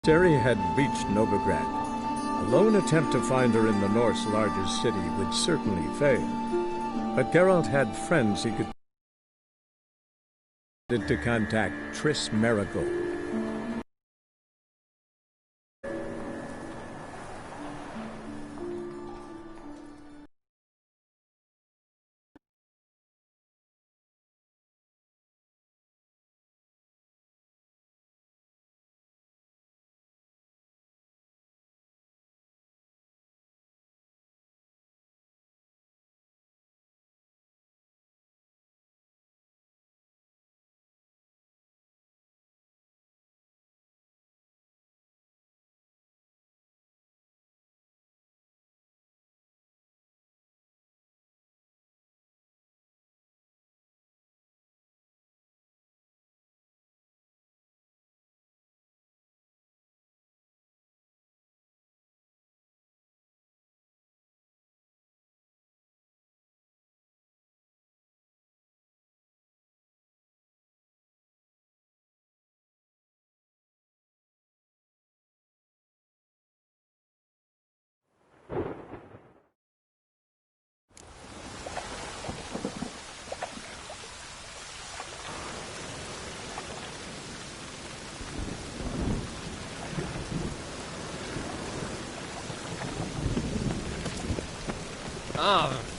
Ciri had reached Novigrad. A lone attempt to find her in the North's largest city would certainly fail. But Geralt had friends he could to contact Triss Merigold. Ah.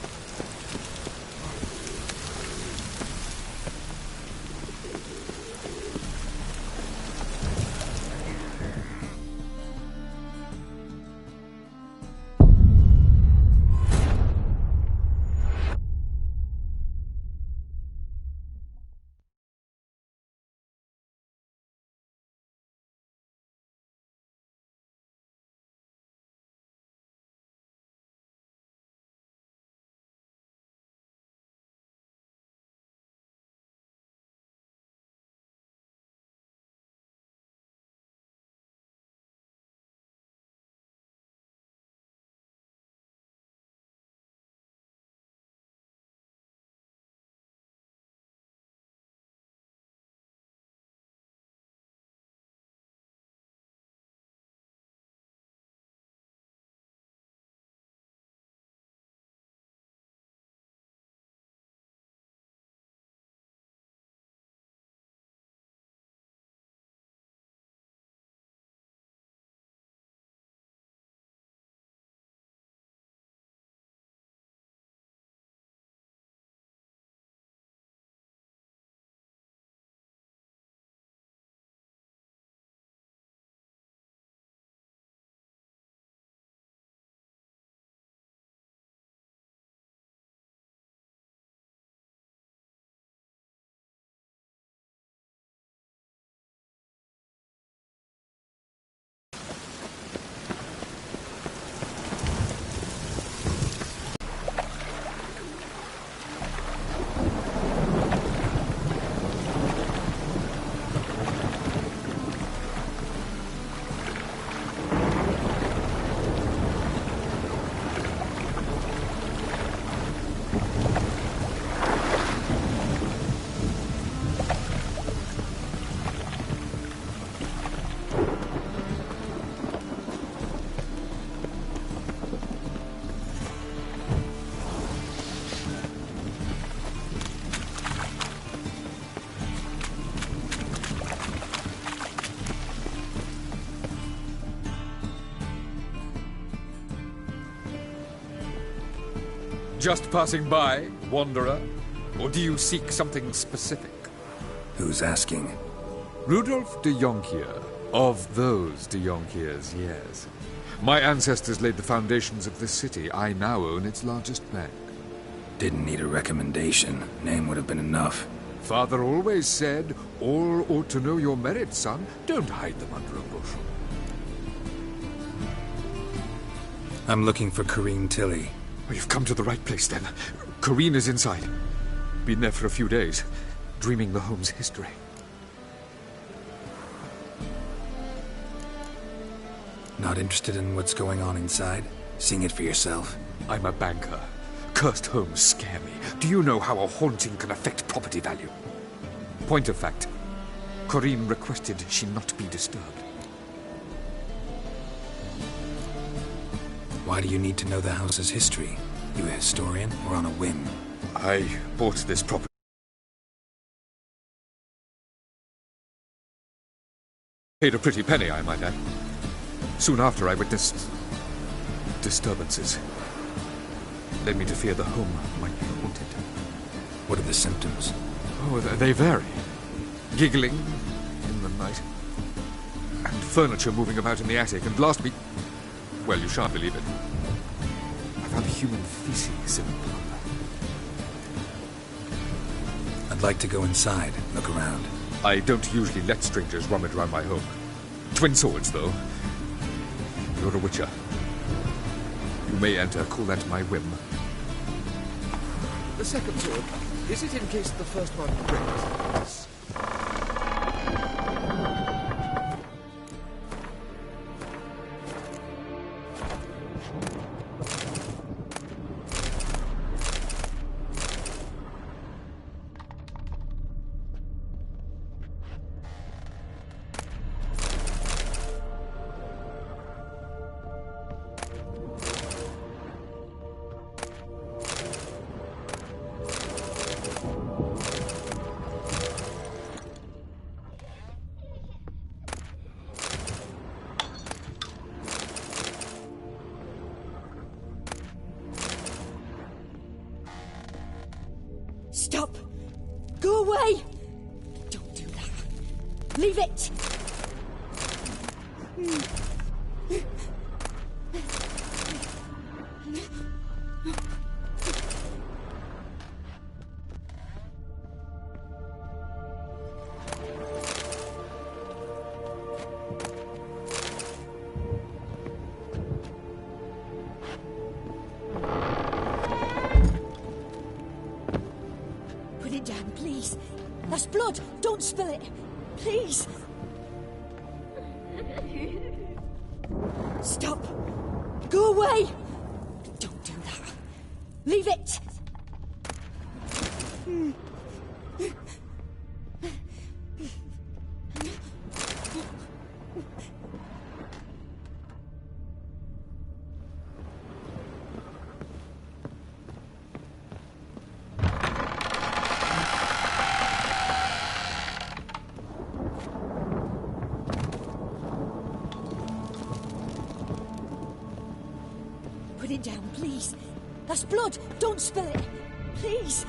Just passing by, wanderer? Or do you seek something specific? Who's asking? Rudolf de Jonkier. Of those de Jonkiers, yes. My ancestors laid the foundations of this city. I now own its largest bank. Didn't need a recommendation. Name would have been enough. Father always said, all ought to know your merits, son. Don't hide them under a bushel. I'm looking for Corrine Tilly. Oh, you've come to the right place, then. Corrine is inside. Been there for a few days, dreaming the home's history. Not interested in what's going on inside? Seeing it for yourself? I'm a banker. Cursed homes scare me. Do you know how a haunting can affect property value? Point of fact, Corrine requested she not be disturbed. Why do you need to know the house's history? You a historian or on a whim? I bought this property. Paid a pretty penny, I might add. Soon after, I witnessed disturbances. Led me to fear the home might be haunted. What are the symptoms? Oh, they vary. Giggling in the night. And furniture moving about in the attic. And last week... well, you shan't believe it. I found human feces in the plumber. I'd like to go inside, look around. I don't usually let strangers rummage around my home. Twin swords, though. You're a witcher. You may enter, call that my whim. The second sword, is it in case the first one breaks? Stop! Go away! Don't do that. Leave it! Put it down, please. That's blood. Don't spill it. Please. Stop. Go away. Don't do that. Leave it. Put it down, please. That's blood. Don't spill it. Please.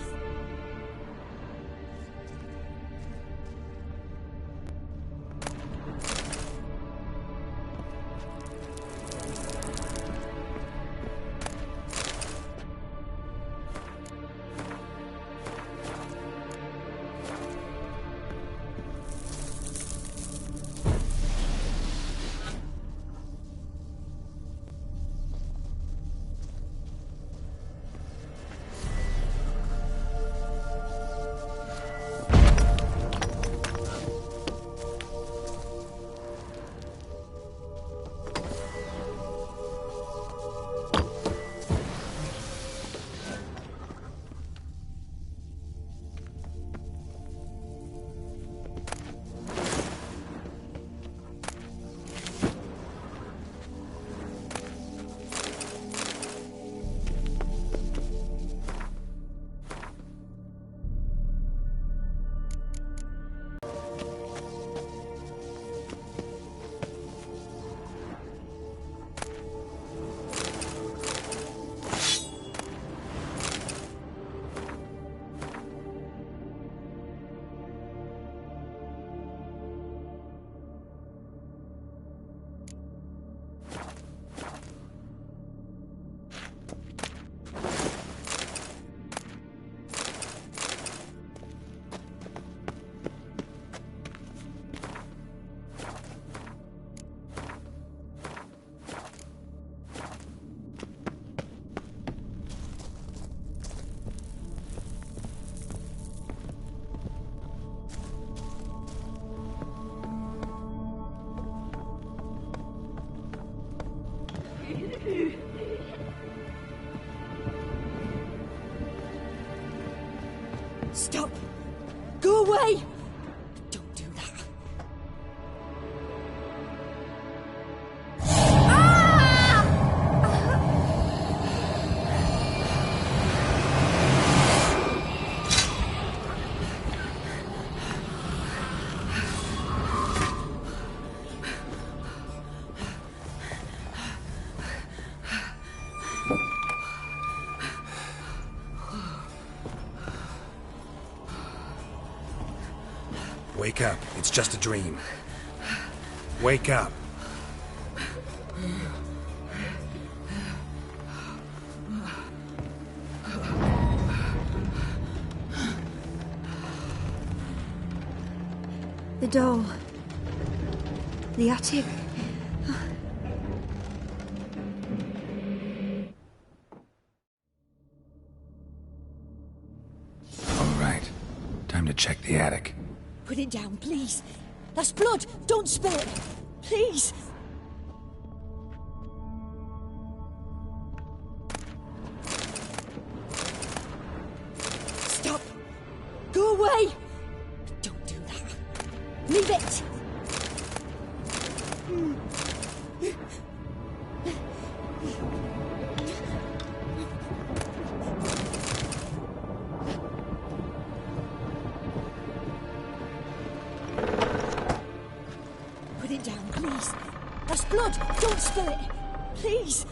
Stop! Go away! Don't do that. Ah! Wake up. It's just a dream. Wake up. The door. The attic. All right. Time to check the attic. Put it down, please. That's blood. Don't spill it. Please. Stop. Go away. Don't do that. Leave it. Put it down, please. That's blood. Don't spill it. Please.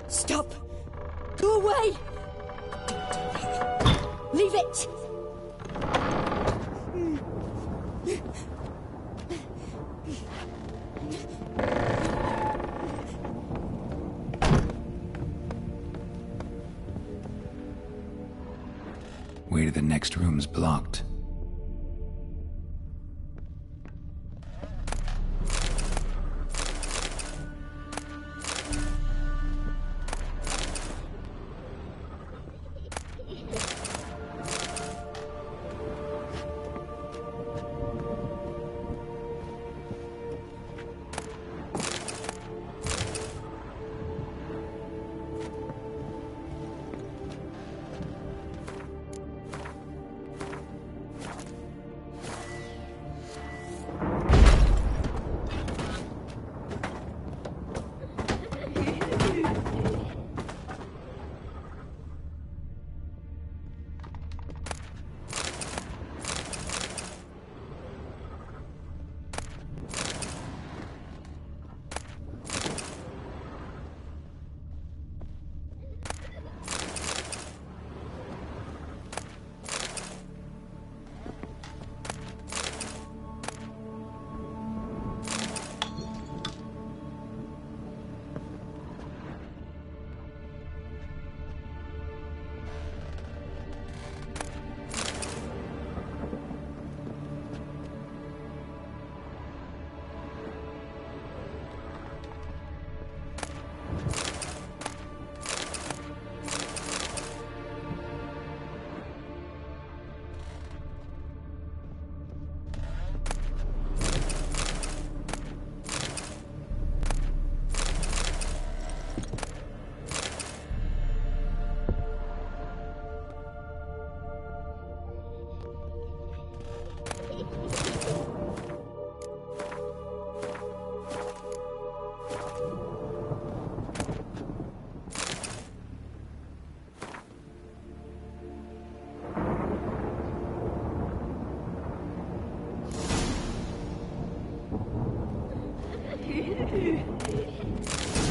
Stop. Go away. Don't do that. Leave it. Way to the next room's blocked.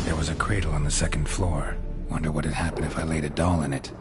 There was a cradle on the second floor. Wonder what had happened if I laid a doll in it.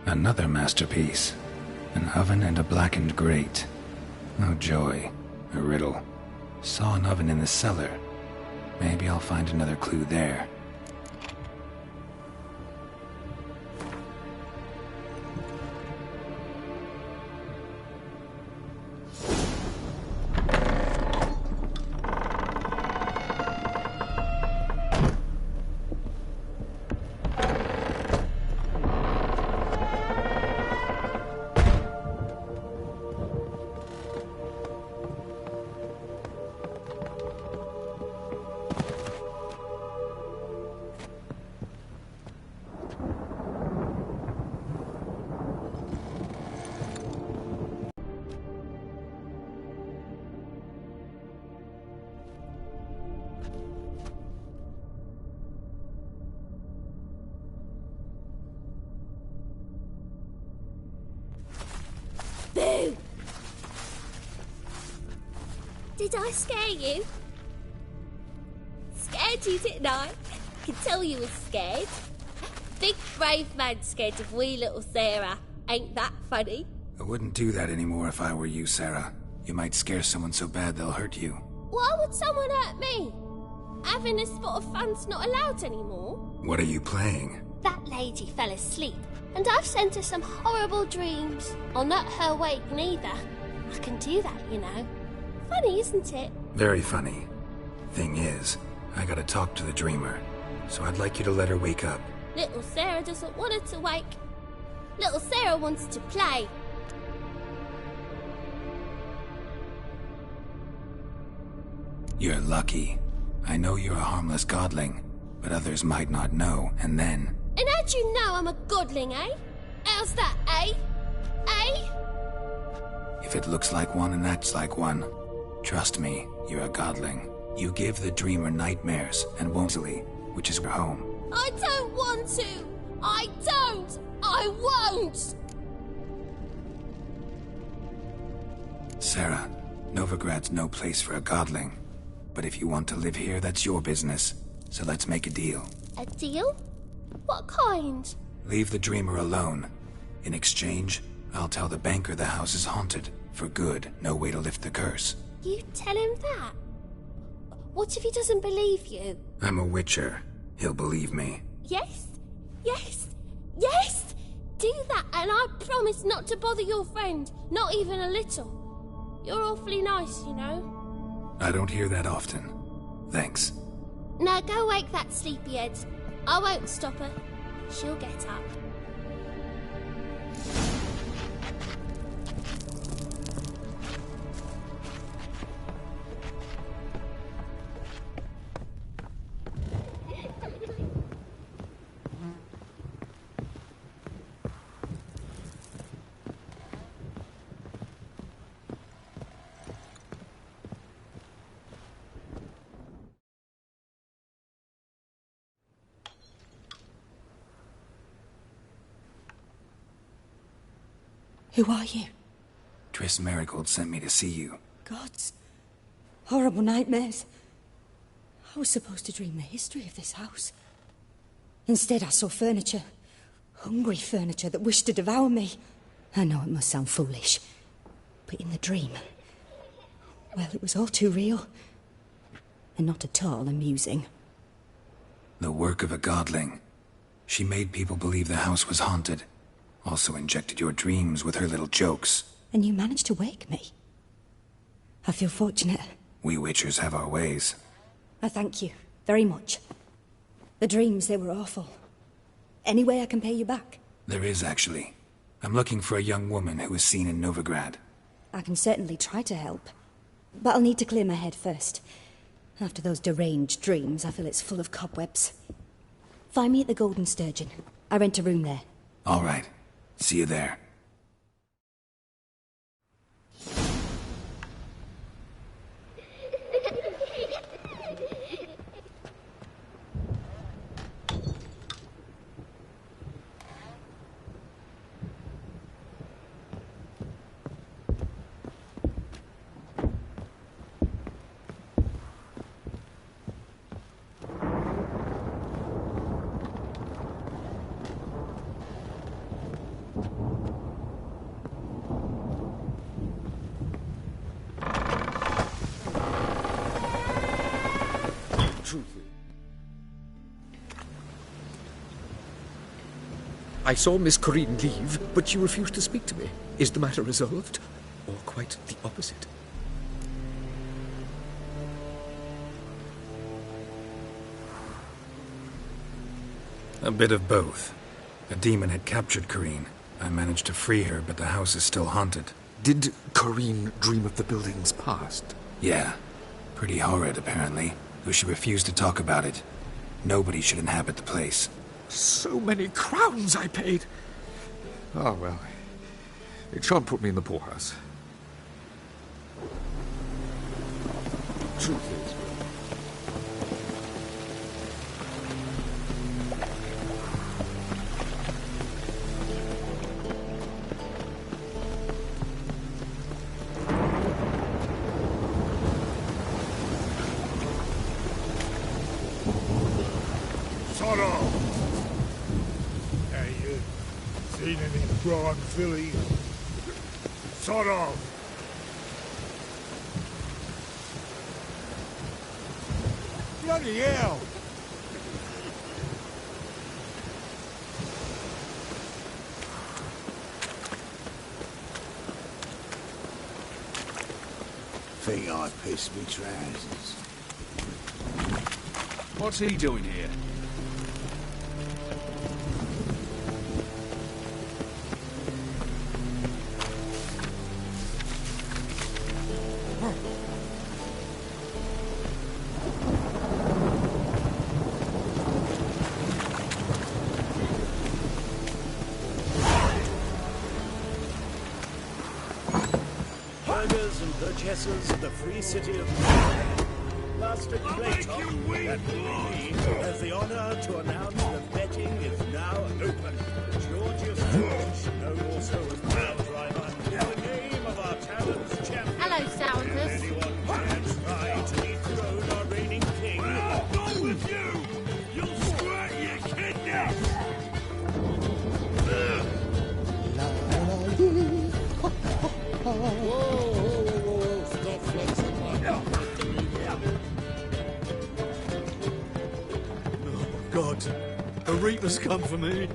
Another masterpiece. An oven and a blackened grate. Oh joy. A riddle. Saw an oven in the cellar. Maybe I'll find another clue there. Boo! Did I scare you? Scared you, didn't I? I can tell you were scared. Big brave man scared of wee little Sarah. Ain't that funny? I wouldn't do that anymore if I were you, Sarah. You might scare someone so bad they'll hurt you. Why would someone hurt me? Having a spot of fun's not allowed anymore. What are you playing? That lady fell asleep, and I've sent her some horrible dreams. I'll not her wake neither. I can do that, you know. Funny, isn't it? Very funny. Thing is, I gotta talk to the dreamer, so I'd like you to let her wake up. Little Sarah doesn't want her to wake. Little Sarah wants to play. You're lucky. I know you're a harmless godling, but others might not know, and then... And how'd you know I'm a godling, eh? How's that, eh? Eh? If it looks like one and acts like one, trust me, you're a godling. You give the dreamer nightmares and won't easily, which is your home. I don't want to! I don't! I won't! Sarah, Novigrad's no place for a godling. But if you want to live here, that's your business. So let's make a deal. A deal? What kind? Leave the dreamer alone. In exchange, I'll tell the banker the house is haunted. For good, no way to lift the curse. You tell him that? What if he doesn't believe you? I'm a witcher. He'll believe me. Yes? Yes? Yes! Do that, and I promise not to bother your friend. Not even a little. You're awfully nice, you know. I don't hear that often. Thanks. Now go wake that sleepyhead. I won't stop her. She'll get up. Who are you? Triss Marigold sent me to see you. Gods. Horrible nightmares. I was supposed to dream the history of this house. Instead, I saw furniture. Hungry furniture that wished to devour me. I know it must sound foolish, but in the dream, well, it was all too real. And not at all amusing. The work of a godling. She made people believe the house was haunted. Also injected your dreams with her little jokes. And you managed to wake me. I feel fortunate. We witchers have our ways. I thank you very much. The dreams, they were awful. Any way I can pay you back? There is, actually. I'm looking for a young woman who was seen in Novigrad. I can certainly try to help. But I'll need to clear my head first. After those deranged dreams, I feel it's full of cobwebs. Find me at the Golden Sturgeon. I rent a room there. All right. See you there. truth is, I saw Miss Corinne leave, but she refused to speak to me. Is the matter resolved? Or quite the opposite? A bit of both. A demon had captured Corinne. I managed to free her, but the house is still haunted. Did Corinne dream of the building's past? Yeah. Pretty horrid, apparently, though she refused to talk about it. Nobody should inhabit the place. So many crowns I paid! Ah, well. It shan't put me in the poorhouse. Truth is... Seen any prawn filly? Sort of. Bloody hell! Think I pissed me trousers. What's he doing here? Burghers and burgesses of the free city of Master Clayton, that we has the honor to announce that betting is now open. Georgius George, known also as Power Driver, is the name of our talents champion. Hello, Sounders. Anyone can try to dethrone our reigning king. I'll go with you! You'll squirt your kidney! Stop flexing like that. Oh, God. The Reaper's come for me.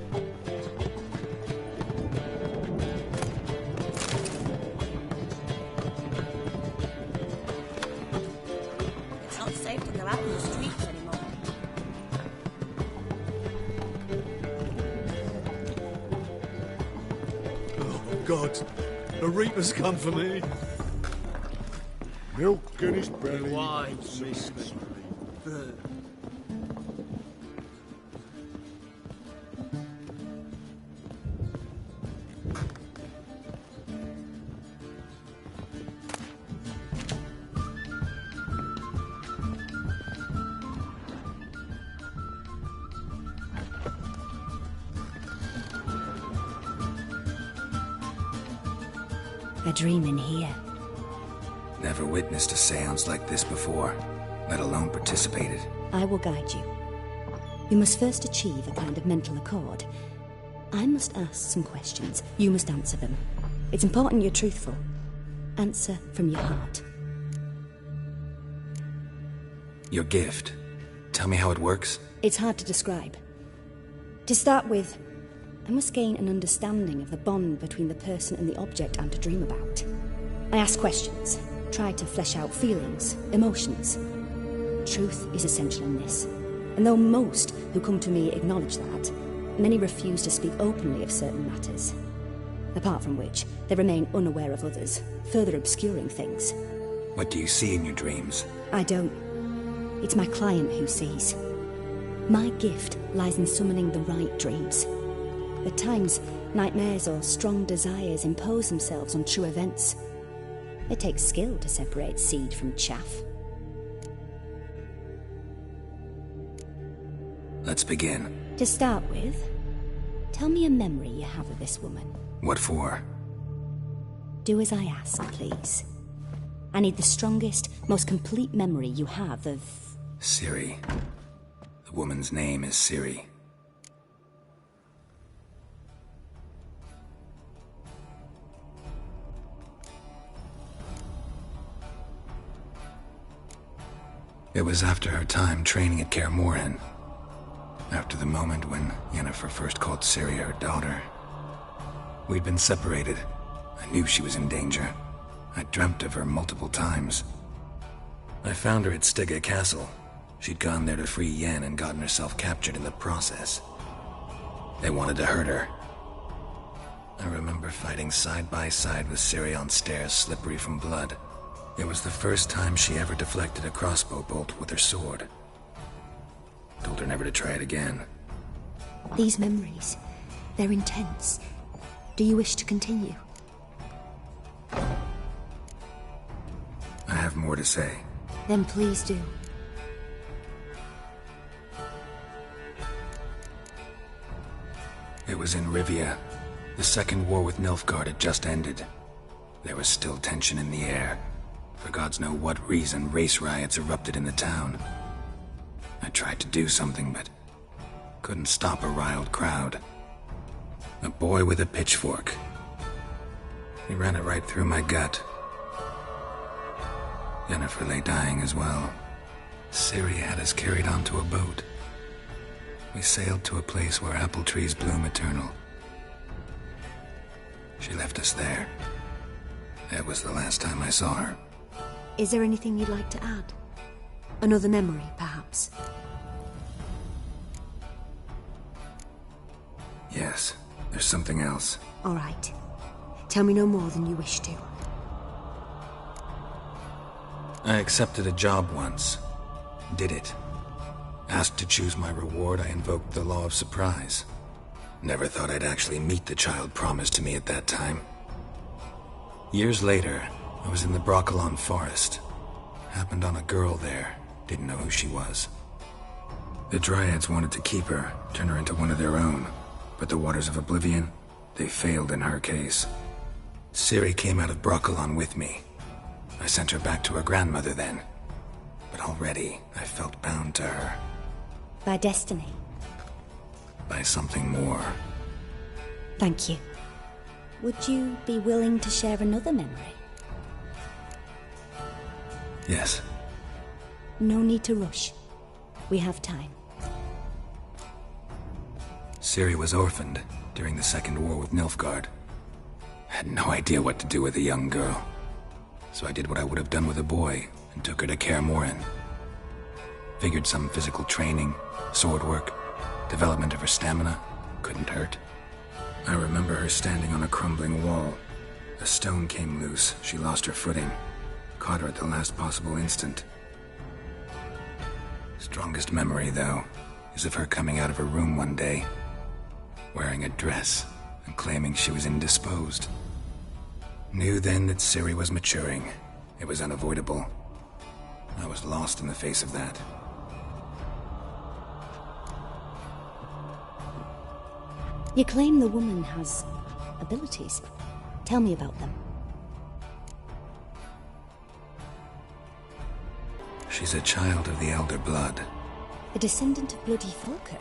It's not safe to go out in the streets anymore. Oh, God. The Reaper's come for me. Milk in his belly. Why, miss me? A dream in here. Never witnessed a seance like this before, let alone participated. I will guide you. You must first achieve a kind of mental accord. I must ask some questions. You must answer them. It's important you're truthful. Answer from your heart. Your gift. Tell me how it works. It's hard to describe. To start with, I must gain an understanding of the bond between the person and the object I'm to dream about. I ask questions, try to flesh out feelings, emotions. Truth is essential in this. And though most who come to me acknowledge that, many refuse to speak openly of certain matters. Apart from which, they remain unaware of others, further obscuring things. What do you see in your dreams? I don't. It's my client who sees. My gift lies in summoning the right dreams. At times, nightmares or strong desires impose themselves on true events. It takes skill to separate seed from chaff. Let's begin. To start with, tell me a memory you have of this woman. What for? Do as I ask, please. I need the strongest, most complete memory you have of... Ciri. The woman's name is Ciri. It was after her time training at Kaer Morhen. After the moment when Yennefer first called Ciri her daughter. We'd been separated. I knew she was in danger. I dreamt of her multiple times. I found her at Stygga Castle. She'd gone there to free Yen and gotten herself captured in the process. They wanted to hurt her. I remember fighting side by side with Ciri on stairs slippery from blood. It was the first time she ever deflected a crossbow bolt with her sword. Told her never to try it again. These memories, they're intense. Do you wish to continue? I have more to say. Then please do. It was in Rivia. The second war with Nilfgaard had just ended. There was still tension in the air. For gods know what reason, race riots erupted in the town. I tried to do something, but couldn't stop a riled crowd. A boy with a pitchfork. He ran it right through my gut. Yennefer lay dying as well. Ciri had us carried onto a boat. We sailed to a place where apple trees bloom eternal. She left us there. That was the last time I saw her. Is there anything you'd like to add? Another memory, perhaps? Yes, there's something else. All right. Tell me no more than you wish to. I accepted a job once. Did it. Asked to choose my reward, I invoked the law of surprise. Never thought I'd actually meet the child promised to me at that time. Years later, I was in the Broccolon forest. Happened on a girl there. Didn't know who she was. The Dryads wanted to keep her, turn her into one of their own. But the Waters of Oblivion, they failed in her case. Ciri came out of Broccolon with me. I sent her back to her grandmother then. But already, I felt bound to her. By destiny? By something more. Thank you. Would you be willing to share another memory? Yes. No need to rush. We have time. Ciri was orphaned during the Second War with Nilfgaard. Had no idea what to do with a young girl. So I did what I would have done with a boy and took her to Kaer Morhen. Figured some physical training, sword work, development of her stamina couldn't hurt. I remember her standing on a crumbling wall. A stone came loose, she lost her footing. Caught her at the last possible instant. Strongest memory, though, is of her coming out of her room one day, wearing a dress and claiming she was indisposed. Knew then that Ciri was maturing. It was unavoidable. I was lost in the face of that. You claim the woman has abilities. Tell me about them. She's a child of the Elder Blood. A descendant of bloody Volker.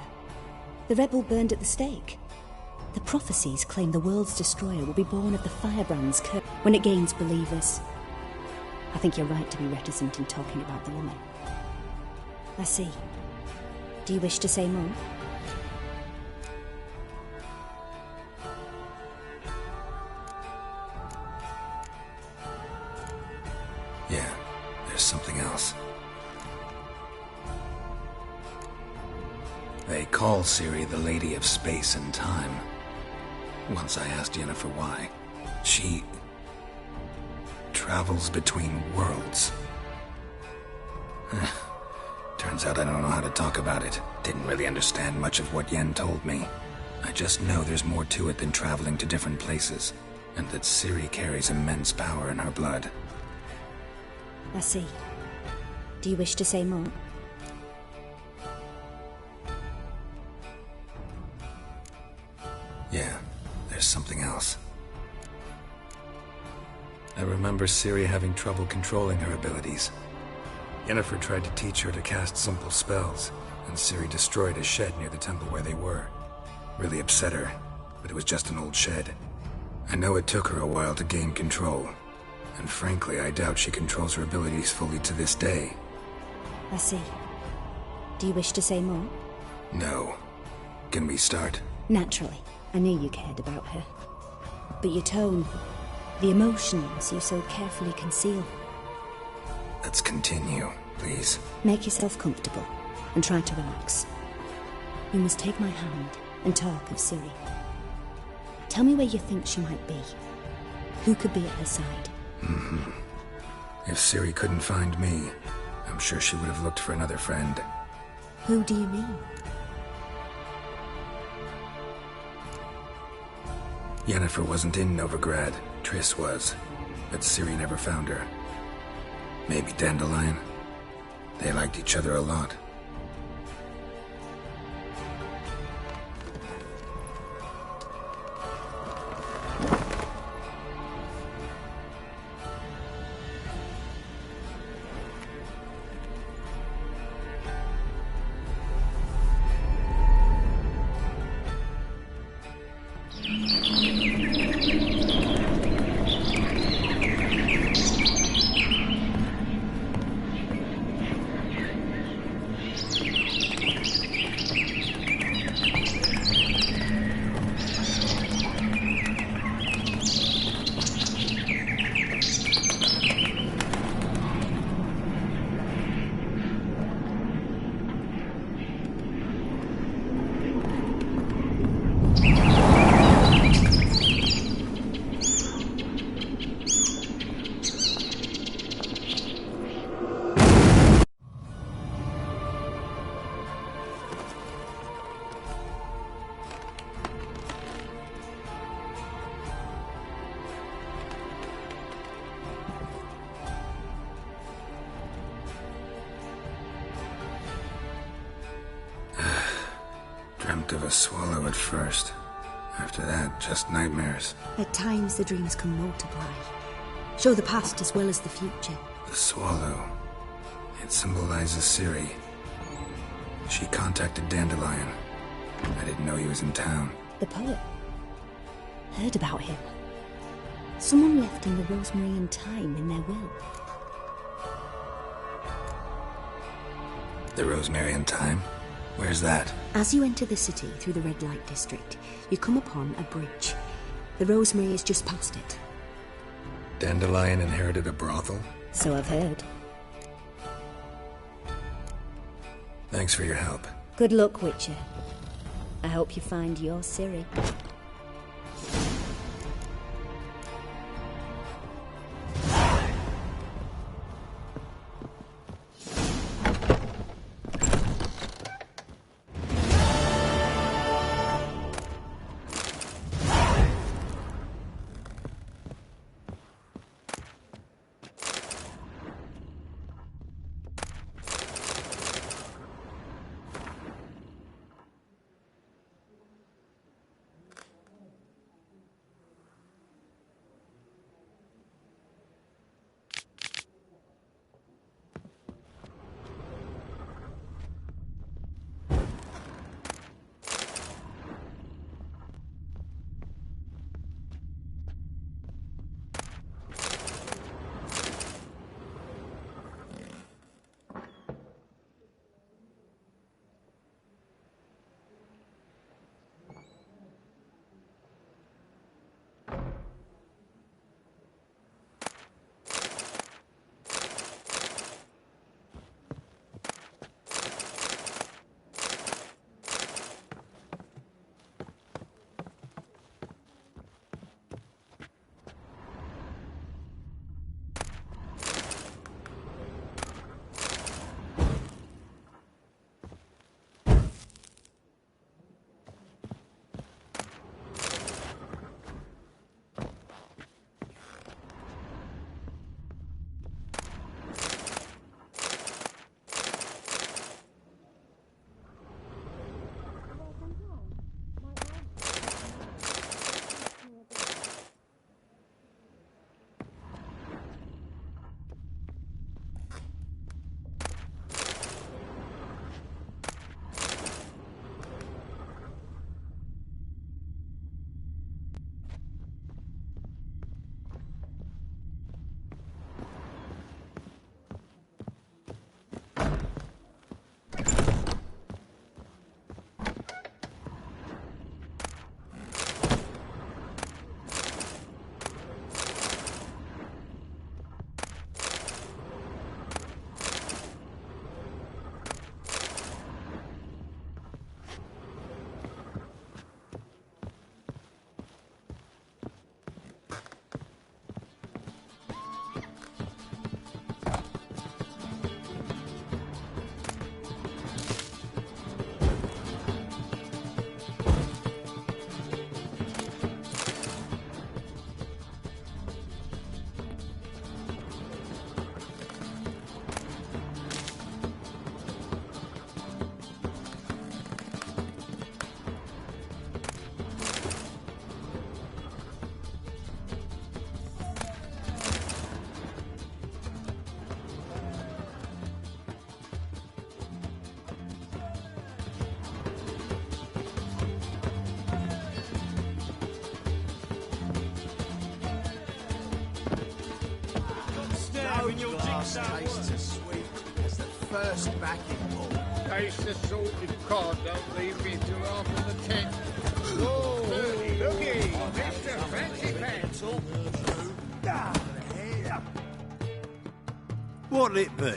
The rebel burned at the stake. The prophecies claim the world's destroyer will be born of the Firebrand's curse when it gains believers. I think you're right to be reticent in talking about the woman. I see. Do you wish to say more? Yeah, there's something else. They call Ciri the Lady of Space and Time. Once I asked Yennefer why. She travels between worlds. Turns out I don't know how to talk about it. Didn't really understand much of what Yen told me. I just know there's more to it than traveling to different places, and that Ciri carries immense power in her blood. I see. Do you wish to say more? Yeah, there's something else. I remember Ciri having trouble controlling her abilities. Yennefer tried to teach her to cast simple spells, and Ciri destroyed a shed near the temple where they were. Really upset her, but it was just an old shed. I know it took her a while to gain control, and frankly, I doubt she controls her abilities fully to this day. I see. Do you wish to say more? No. Can we start? Naturally. I knew you cared about her. But your tone, the emotions you so carefully conceal. Let's continue, please. Make yourself comfortable and try to relax. You must take my hand and talk of Ciri. Tell me where you think she might be. Who could be at her side? If Ciri couldn't find me, I'm sure she would have looked for another friend. Who do you mean? Yennefer wasn't in Novigrad. Triss was. But Ciri never found her. Maybe Dandelion? They liked each other a lot. Dreamt of a swallow at first. After that, just nightmares. At times the dreams can multiply. Show the past as well as the future. The swallow. It symbolizes Ciri. She contacted Dandelion. I didn't know he was in town. The poet. Heard about him. Someone left him the rosemary and thyme in their will. The rosemary and thyme? Where's that? As you enter the city through the red light district, you come upon a bridge. The rosemary is just past it. Dandelion inherited a brothel? So I've heard. Thanks for your help. Good luck, Witcher. I hope you find your Ciri. last taste as sweet as the first backing ball. Taste the salted cod, don't leave me till after the 10th. Whoa, looky, Mr. Fancy Pants. What'll it be?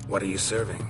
What are you serving?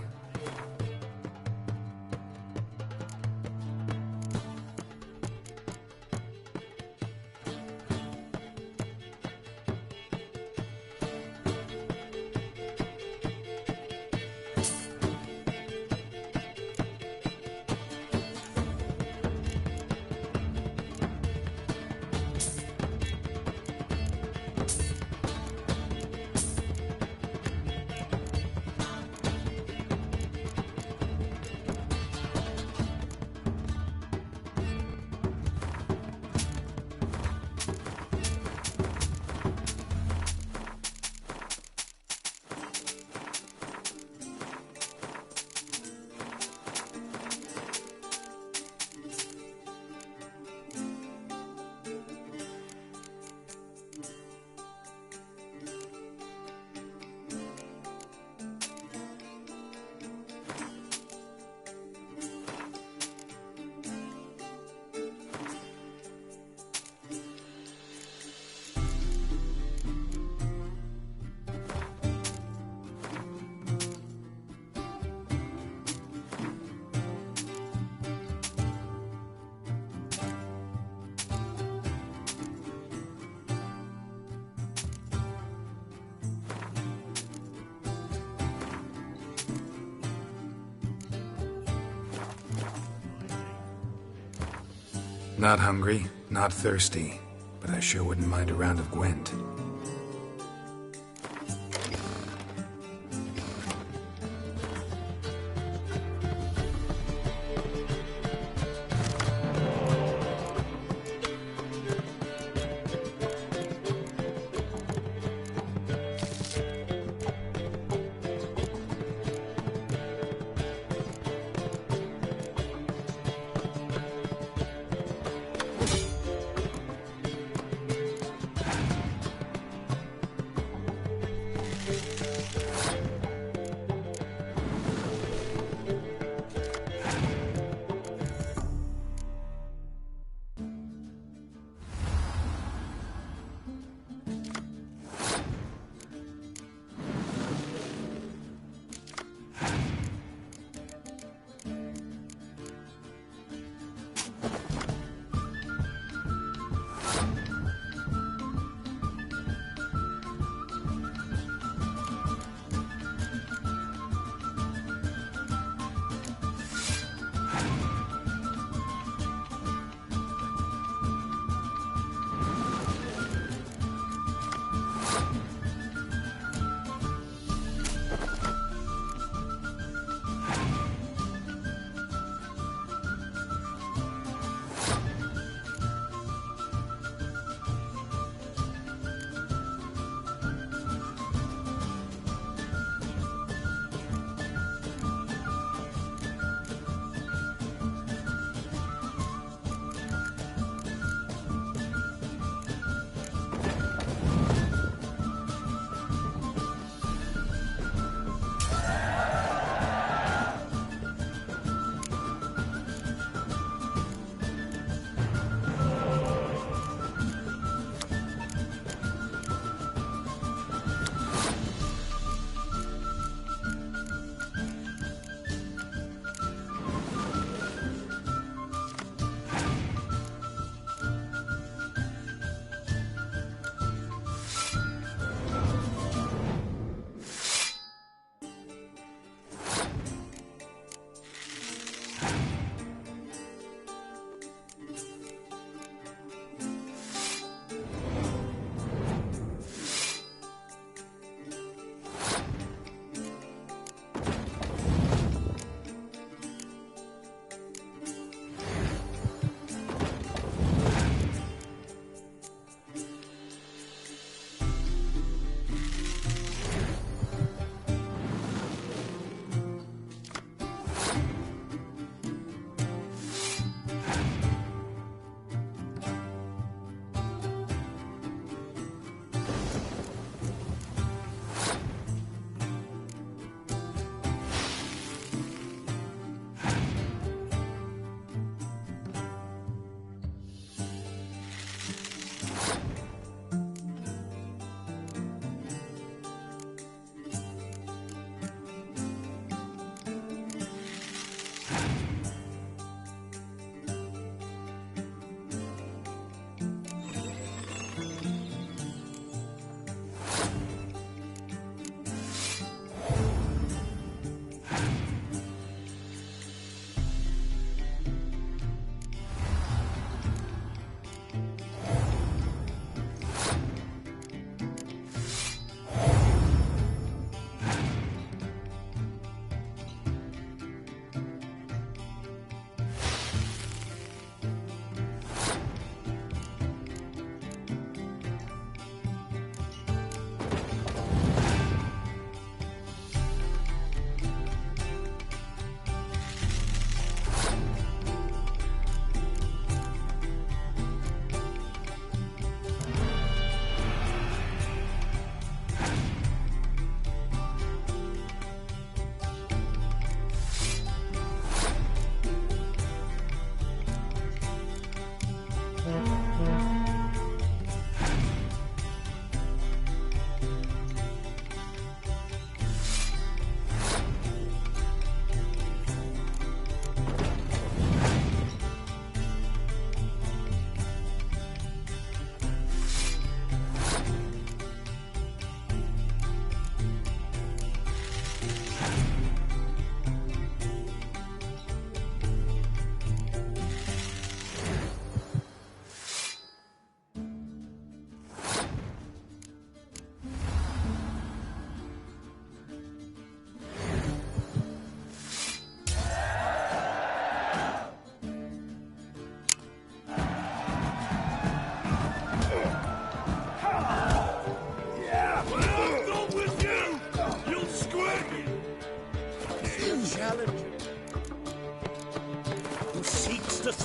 Not hungry, not thirsty, but I sure wouldn't mind a round of Gwent.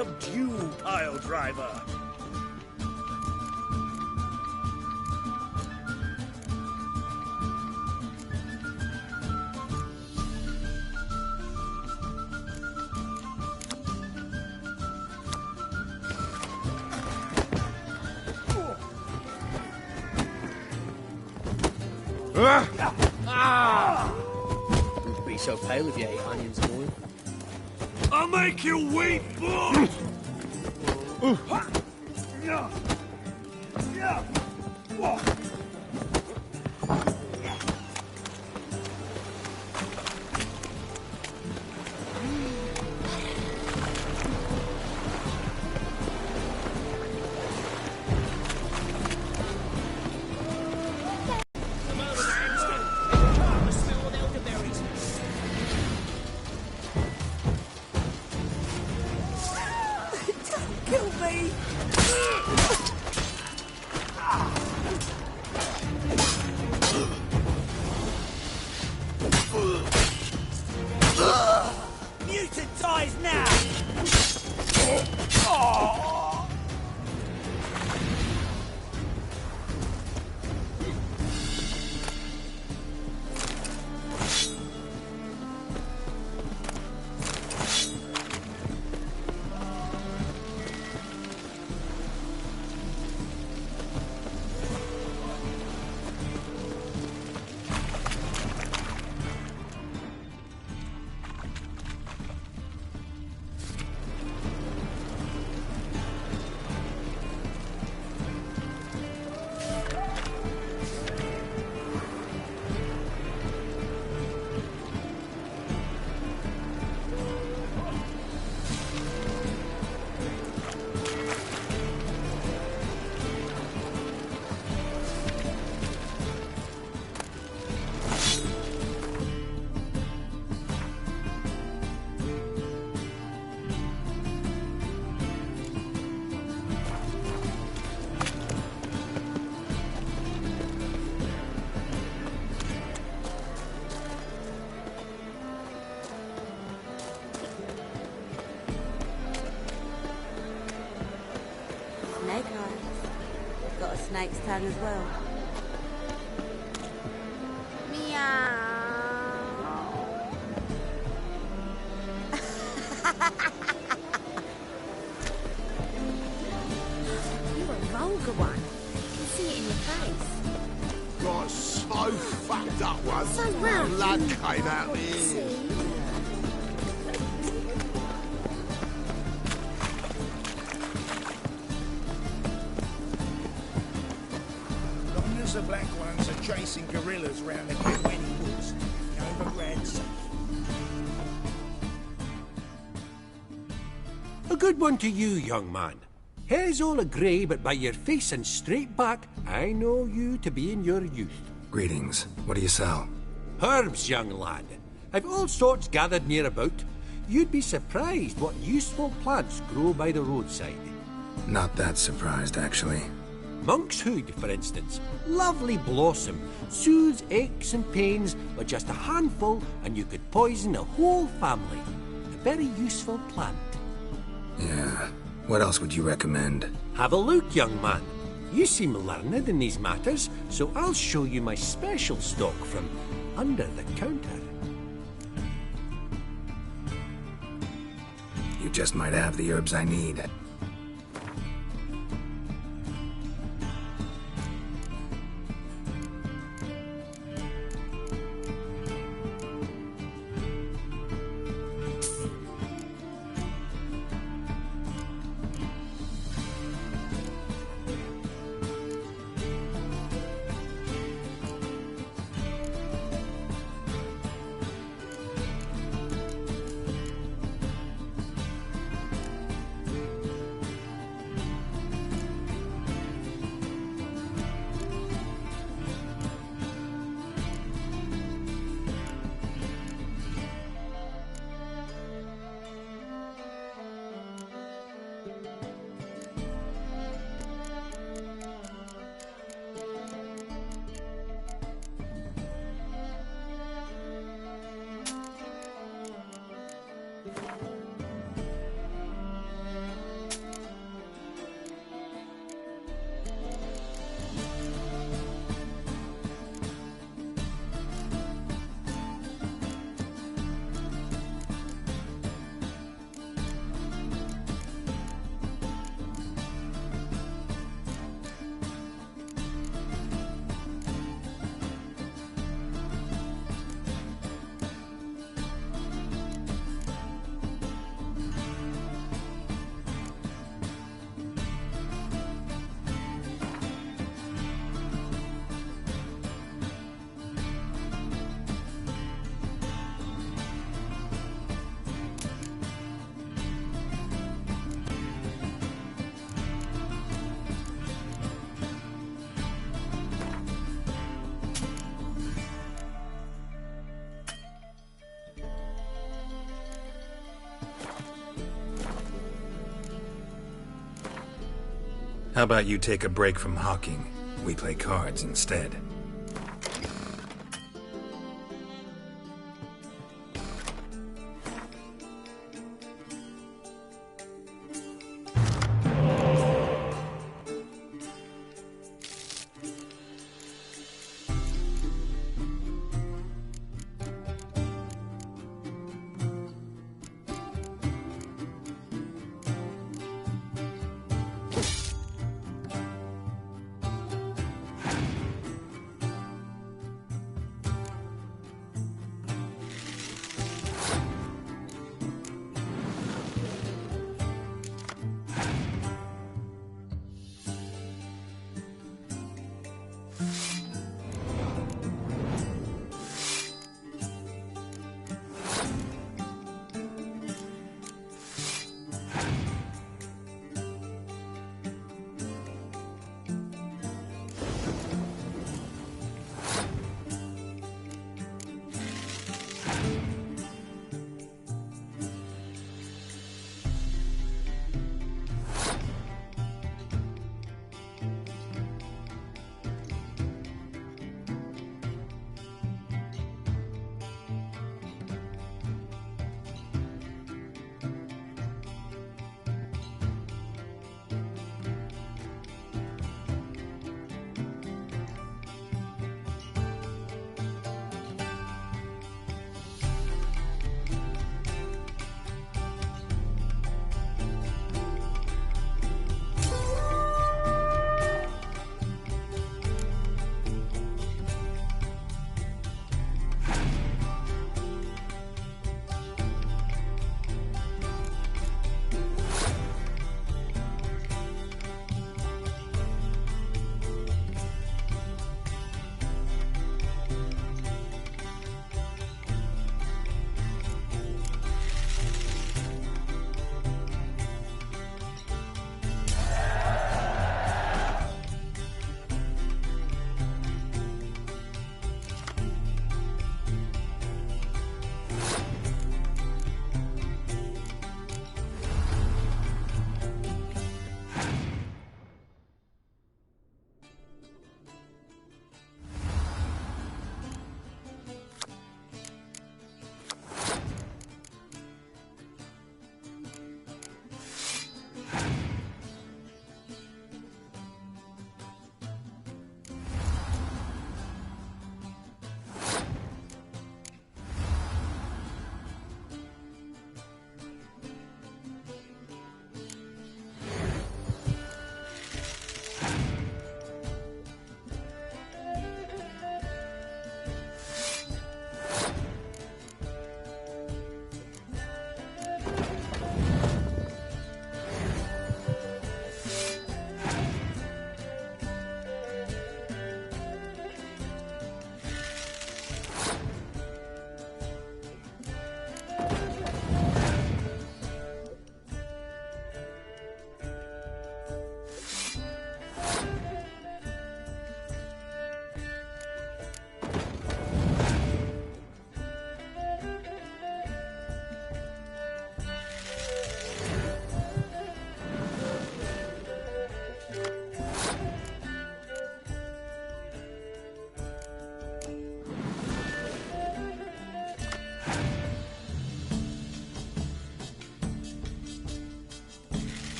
subdue Pile Driver. Wouldn't be so pale if you ate onions, boy. I'll make you weep, boy! Mutant dies now! Snake eyes. Got a snake's tongue as well. Meow. You're a vulgar one. I can see it in your face. Got so fucked up once. So round. Blood came out of me. Long as the black ones are chasing gorillas round the Kilkenny woods, over Granson. A good one to you, young man. Hair's all a-grey, but by your face and straight back, I know you to be in your youth. Greetings. What do you sell? Herbs, young lad. I've all sorts gathered near about. You'd be surprised what useful plants grow by the roadside. Not that surprised, actually. Monk's hood, for instance. Lovely blossom. Soothes aches and pains, but just a handful and you could poison a whole family. A very useful plant. Yeah. What else would you recommend? Have a look, young man. You seem learned in these matters, so I'll show you my special stock from under the counter. You just might have the herbs I need. How about you take a break from hawking? We play cards instead.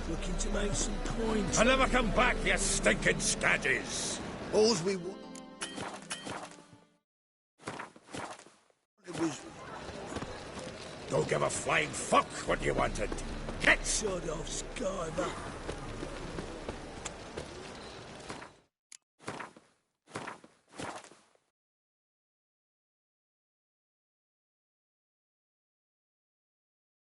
looking to make some coins. I'll never come back, you stinking scaddies! All's we want. It was. Don't give a flying fuck what you wanted. Get! Sod off, Skyver.